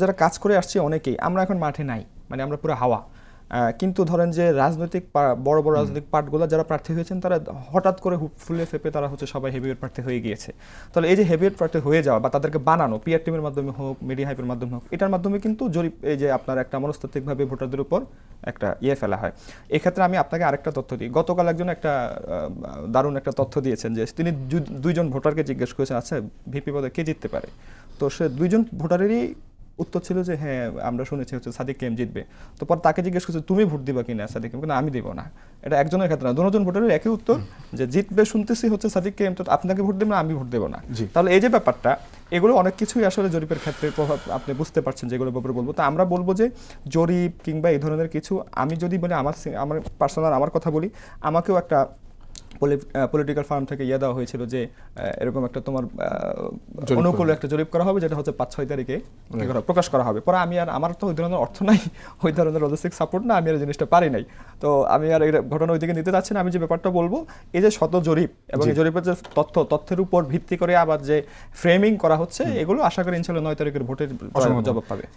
যারা কাজ করে আসছে অনেকেই আমরা এখন মাঠে নাই, মানে আমরা পুরো হাওয়া। কিন্তু ধরেন যে রাজনৈতিক বড় বড় রাজনৈতিক পার্টগুলো যারা প্রার্থী হয়েছেন তারা হঠাৎ করে ফুলে ফেপে তারা হচ্ছে সবাই হেভিওয়েট প্রার্থী হয়ে গিয়েছে। তাহলে এই যে হেভিওয়েট প্রার্থী হয়ে যাওয়া বা তাদেরকে বানানো পিআর টিমের মাধ্যমে হোক, মিডিয়া হাইপের মাধ্যমে হোক, এটার মাধ্যমে কিন্তু জরিপ এই যে আপনার একটা মনস্তাত্ত্বিকভাবে ভোটারদের উপর একটা ফেলা হয়। এক্ষেত্রে আমি আপনাকে আরেকটা তথ্য দিই। গতকাল একজন একটা দারুণ একটা তথ্য দিয়েছেন যে তিনি দুইজন ভোটারকে জিজ্ঞেস করেছেন, আচ্ছা ভিপি পদে কে জিততে পারে। তো সে দুইজন ভোটারেরই উত্তর ছিল যে হ্যাঁ আমরা শুনেছি হচ্ছে সাদিক কেম জিতবে। তো পর তাকে জিজ্ঞেস করছে তুমি ভোট দিবা কিনা সাদিক কেম, কিন্তু আমি দিব না। এটা একজনের ক্ষেত্রে না, দুজন ভোটারের একই উত্তর যে জিতবে শুনতেছি হচ্ছে সাদিক কেম, তো আপনাকে ভোট দেবেন, আমি ভোট দেবো না। তাহলে এই যে ব্যাপারটা, এগুলো অনেক কিছুই আসলে জরিপের ক্ষেত্রে প্রভাব আপনি বুঝতে পারছেন, যেগুলো ব্যাপারে বলবো। তো আমরা বলবো যে জরিপ কিংবা এই ধরনের কিছু, আমি যদি বলি আমার পার্সোনাল আমার কথা বলি, আমাকেও একটা পলিটিক্যাল ফার্ম থেকে দেওয়া হয়েছিল যে এরকম একটা তোমার অনুকূল একটা জরিপ করা হবে, যেটা হচ্ছে 5-6 তারিখে প্রকাশ করা হবে। পরে আমি আর আমার তো ওই ধরনের অর্থ নাই, ওই ধরনের লজিস্টিক সাপোর্ট না, আমি আর জিনিসটা পারি নাই। তো আমি আর এই ঘটনা ওইদিকে নিতে চাচ্ছি না। আমি যে ব্যাপারটা বলবো, এই যে শত জরিপ এবং এই জরিপের যে তথ্যের উপর ভিত্তি করে আবার যে ফ্রেমিং করা হচ্ছে, এগুলো আশা করি ইনশাআল্লাহ 9 তারিখের ভোটের জবাব পাবে।